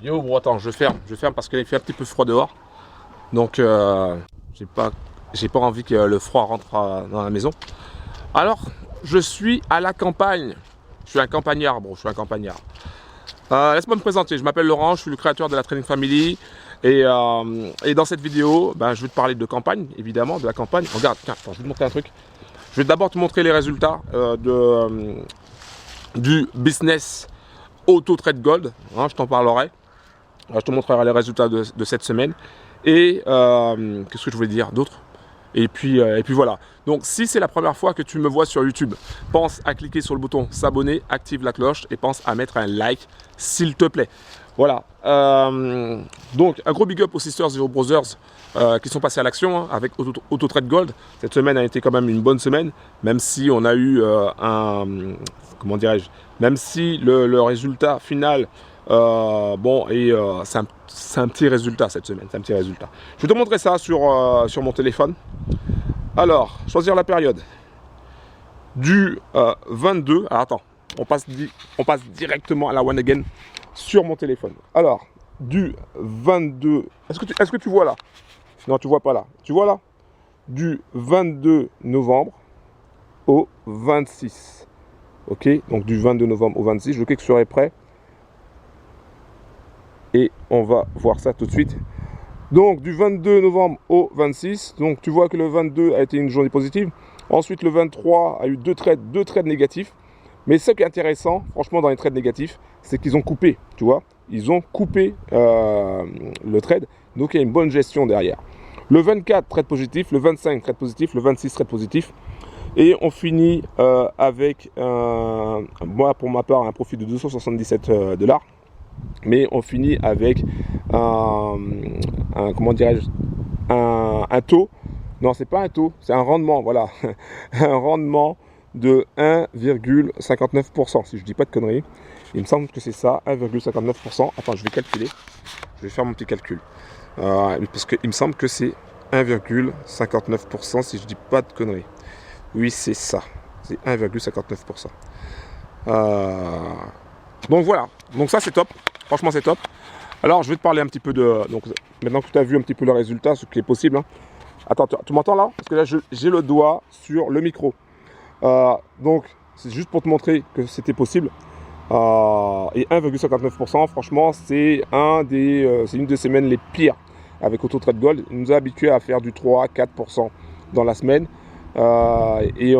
Yo, bon, attends, je ferme parce qu'il fait un petit peu froid dehors. Donc, j'ai pas envie que le froid rentre dans la maison. Alors, je suis à la campagne. Je suis un campagnard, bro, je suis un campagnard. Laisse-moi me présenter, je m'appelle Laurent, je suis le créateur de la Trading Family. Et dans cette vidéo, ben, je vais te parler de campagne, évidemment, de la campagne. Regarde, tiens, attends, je vais te montrer un truc. Je vais d'abord te montrer les résultats du business Auto Trade Gold. Hein, je t'en parlerai. Je te montrerai les résultats de cette semaine. Et qu'est-ce que je voulais dire d'autre? Et puis voilà. Donc si c'est la première fois que tu me vois sur YouTube, pense à cliquer sur le bouton s'abonner, active la cloche et pense à mettre un like s'il te plaît. Voilà. Donc un gros big up aux Sisters et aux Brothers qui sont passés à l'action hein, avec Auto Trade Gold. Cette semaine a été quand même une bonne semaine, même si on a eu comment dirais-je, même si le résultat final c'est un petit résultat cette semaine, c'est un petit résultat. Je vais te montrer ça sur mon téléphone. Alors, choisir la période du 22. Alors attends, on passe directement à la one again sur mon téléphone. Alors, du 22. Est-ce que tu vois là? Non, tu vois pas là. Tu vois là? Du 22 novembre au 26. Ok, donc du 22 novembre au 26. Je clique sur prêt. Et on va voir ça tout de suite. Donc du 22 novembre au 26, donc tu vois que le 22 a été une journée positive. Ensuite le 23 a eu deux trades négatifs. Mais ce qui est intéressant, franchement dans les trades négatifs, c'est qu'ils ont coupé, tu vois. Ils ont coupé le trade, donc il y a une bonne gestion derrière. Le 24 trade positif, le 25 trade positif, le 26 trade positif. Et on finit avec, moi pour ma part, un profit de 277 $. Mais on finit avec comment dirais-je, un taux, non c'est pas un taux, c'est un rendement, voilà, un rendement de 1,59%, si je dis pas de conneries, il me semble que c'est ça, 1,59%, attends je vais calculer, je vais faire mon petit calcul, parce qu'il me semble que c'est 1,59% si je dis pas de conneries, oui c'est ça, c'est 1,59%. Donc voilà, donc ça c'est top, franchement c'est top. Alors je vais te parler un petit peu de, donc maintenant que tu as vu un petit peu le résultat, ce qui est possible. Hein. Attends, tu m'entends là? Parce que là j'ai le doigt sur le micro. Donc c'est juste pour te montrer que c'était possible. Et 1,59%, franchement c'est c'est une des semaines les pires avec Auto Trade Gold. Il nous a habitués à faire du 3-4% dans la semaine. Et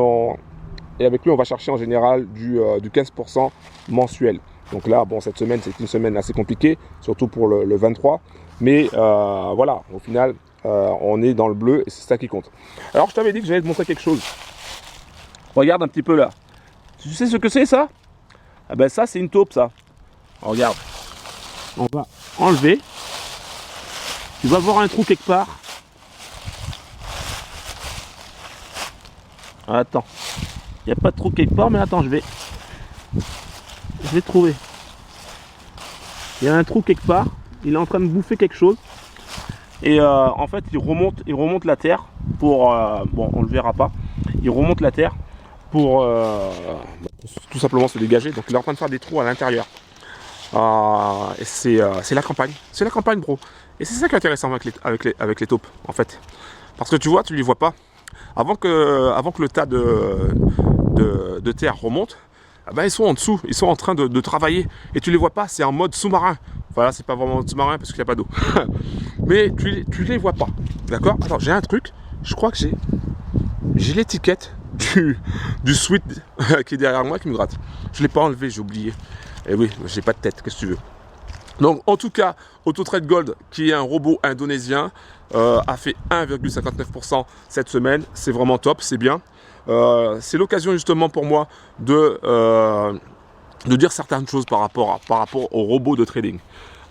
avec lui on va chercher en général du 15% mensuel. Donc là, bon, cette semaine, c'est une semaine assez compliquée, surtout pour le 23. Mais voilà, au final, on est dans le bleu et c'est ça qui compte. Alors, je t'avais dit que j'allais te montrer quelque chose. Regarde un petit peu là. Tu sais ce que c'est ça? Ah ben ça, c'est une taupe, ça. Regarde. On va enlever. Tu vas voir un trou quelque part. Attends. Il n'y a pas de trou quelque part, mais attends, je vais trouver. Il y a un trou quelque part. Il est en train de bouffer quelque chose. Et en fait, il remonte la terre pour... bon, on le verra pas. Il remonte la terre pour tout simplement se dégager. Donc, il est en train de faire des trous à l'intérieur. Et c'est la campagne. C'est la campagne, bro. Et c'est ça qui est intéressant avec les taupes, en fait. Parce que tu vois, tu les vois pas. Avant que le tas de terre remonte, ah ben ils sont en dessous, ils sont en train de travailler et tu les vois pas, c'est en mode sous-marin. Voilà, c'est pas vraiment en mode sous-marin parce qu'il n'y a pas d'eau. Mais tu les vois pas, d'accord? Attends, j'ai un truc, je crois que j'ai l'étiquette du sweat qui est derrière moi qui me gratte. Je l'ai pas enlevé, j'ai oublié. Et oui, j'ai pas de tête, qu'est-ce que tu veux? Donc en tout cas, Auto Trade Gold, qui est un robot indonésien, a fait 1,59% cette semaine. C'est vraiment top, c'est bien. C'est l'occasion justement pour moi de dire certaines choses par rapport aux robots de trading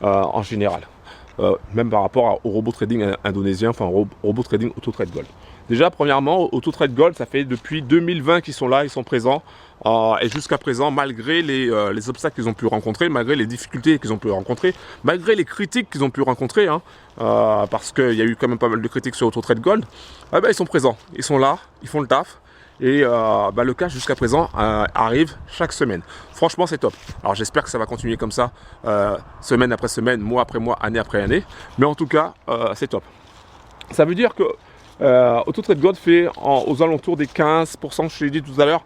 en général. Même par rapport au robot trading indonésien, enfin au robot trading Auto Trade Gold. Déjà, premièrement, Auto Trade Gold, ça fait depuis 2020 qu'ils sont là, ils sont présents. Et jusqu'à présent, malgré les obstacles qu'ils ont pu rencontrer, malgré les difficultés qu'ils ont pu rencontrer, malgré les critiques qu'ils ont pu rencontrer, hein, parce qu'il y a eu quand même pas mal de critiques sur Auto Trade Gold, eh ben, ils sont présents, ils sont là, ils font le taf. Et le cash jusqu'à présent arrive chaque semaine. Franchement, c'est top. Alors j'espère que ça va continuer comme ça, semaine après semaine, mois après mois, année après année. Mais en tout cas, c'est top. Ça veut dire que AutoTradeGold fait aux alentours des 15%, je l'ai dit tout à l'heure,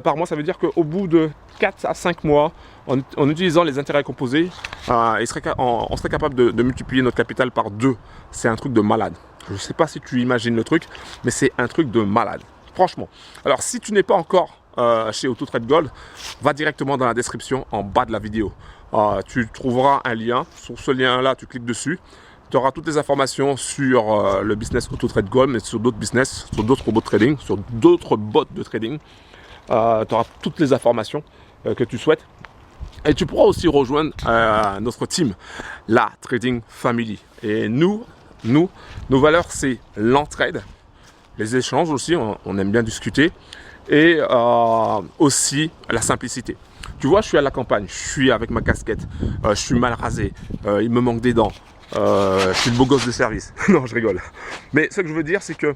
par mois. Ça veut dire qu'au bout de 4 à 5 mois, en utilisant les intérêts composés, on serait capable de multiplier notre capital par 2. C'est un truc de malade. Je ne sais pas si tu imagines le truc, mais c'est un truc de malade. Franchement. Alors, si tu n'es pas encore chez AutoTradeGold, va directement dans la description en bas de la vidéo. Tu trouveras un lien. Sur ce lien-là, tu cliques dessus. Tu auras toutes les informations sur le business AutoTradeGold, mais sur d'autres business, sur d'autres robots de trading, sur d'autres bots de trading. Tu auras toutes les informations que tu souhaites. Et tu pourras aussi rejoindre notre team, la Trading Family. Et nos valeurs, c'est l'entraide, les échanges aussi, on aime bien discuter, et aussi la simplicité. Tu vois, je suis à la campagne, je suis avec ma casquette, je suis mal rasé, il me manque des dents, je suis le beau gosse de service. Non, je rigole. Mais ce que je veux dire, c'est que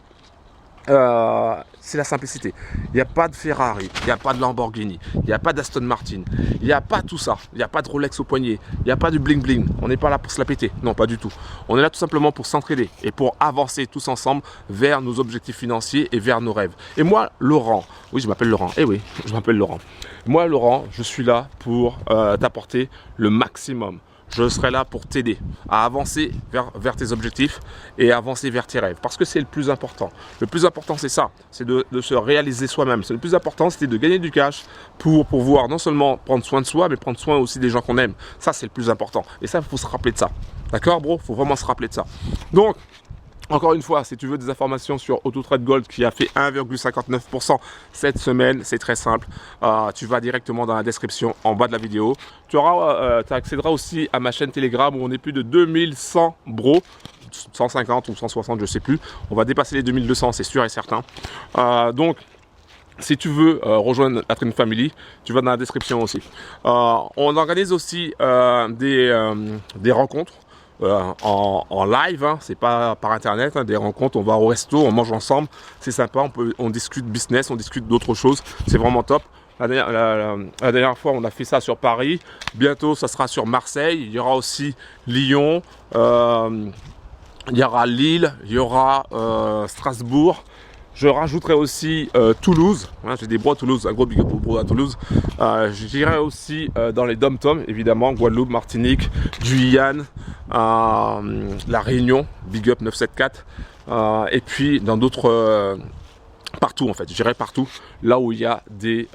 c'est la simplicité. Il n'y a pas de Ferrari, il n'y a pas de Lamborghini, il n'y a pas d'Aston Martin, il n'y a pas tout ça, il n'y a pas de Rolex au poignet, il n'y a pas du bling bling. On n'est pas là pour se la péter, non, pas du tout. On est là tout simplement pour s'entraider et pour avancer tous ensemble vers nos objectifs financiers et vers nos rêves. Et moi, Laurent, oui, je m'appelle Laurent, oui, je m'appelle Laurent. Moi, Laurent, je suis là pour t'apporter le maximum. Je serai là pour t'aider à avancer vers tes objectifs et avancer vers tes rêves. Parce que c'est le plus important. Le plus important, c'est ça. C'est de se réaliser soi-même. C'est le plus important, c'est de gagner du cash pour pouvoir non seulement prendre soin de soi, mais prendre soin aussi des gens qu'on aime. Ça, c'est le plus important. Et ça, il faut se rappeler de ça. D'accord, bro? Il faut vraiment se rappeler de ça. Donc, encore une fois, si tu veux des informations sur AutoTradeGold qui a fait 1,59% cette semaine, c'est très simple. Tu vas directement dans la description en bas de la vidéo. Tu accéderas aussi à ma chaîne Telegram où on est plus de 2100 bros. 150 ou 160, je sais plus. On va dépasser les 2200, c'est sûr et certain. Donc, si tu veux rejoindre la Trading Family, tu vas dans la description aussi. On organise aussi des rencontres. En live, hein, c'est pas par internet, hein, des rencontres, on va au resto, on mange ensemble, c'est sympa, on discute business, on discute d'autres choses, c'est vraiment top. La dernière fois, on a fait ça sur Paris, bientôt ça sera sur Marseille, il y aura aussi Lyon, il y aura Lille, il y aura Strasbourg. Je rajouterai aussi Toulouse, hein, j'ai des bros à Toulouse, un gros big up aux bros à Toulouse. J'irai aussi dans les dom-tom, évidemment, Guadeloupe, Martinique, Guyane, La Réunion, big up 974, et puis dans d'autres, partout en fait, j'irai partout, là où il y a des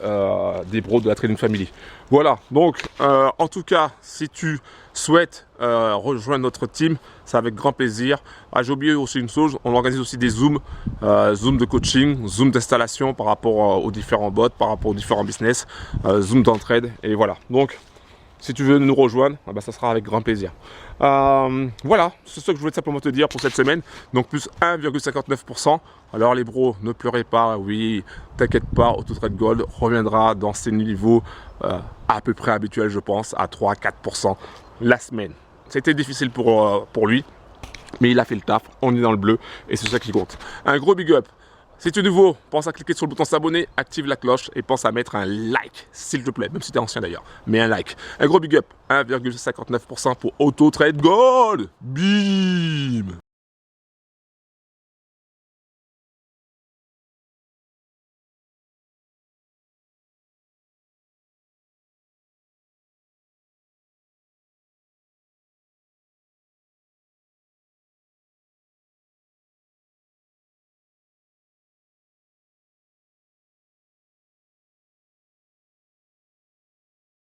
bros de la Trading Family. Voilà, donc en tout cas, si tu souhaites rejoindre notre team, c'est avec grand plaisir. J'ai oublié aussi une chose, on organise aussi des zooms, zoom de coaching, zoom d'installation par rapport aux différents bots, par rapport aux différents business, zoom d'entraide, et voilà. Donc, si tu veux nous rejoindre, ça sera avec grand plaisir. Voilà, c'est ce que je voulais simplement te dire pour cette semaine. Donc plus 1,59%. Alors les bros, ne pleurez pas, oui, t'inquiète pas, AutoTradeGold reviendra dans ses niveaux à peu près habituels, je pense, à 3-4% la semaine. C'était difficile pour lui, mais il a fait le taf, on est dans le bleu et c'est ça qui compte. Un gros big up. Si tu es nouveau, pense à cliquer sur le bouton s'abonner, active la cloche et pense à mettre un like, s'il te plaît, même si tu es ancien d'ailleurs, mais un like. Un gros big up, 1,59% pour AutoTradeGold. Bim!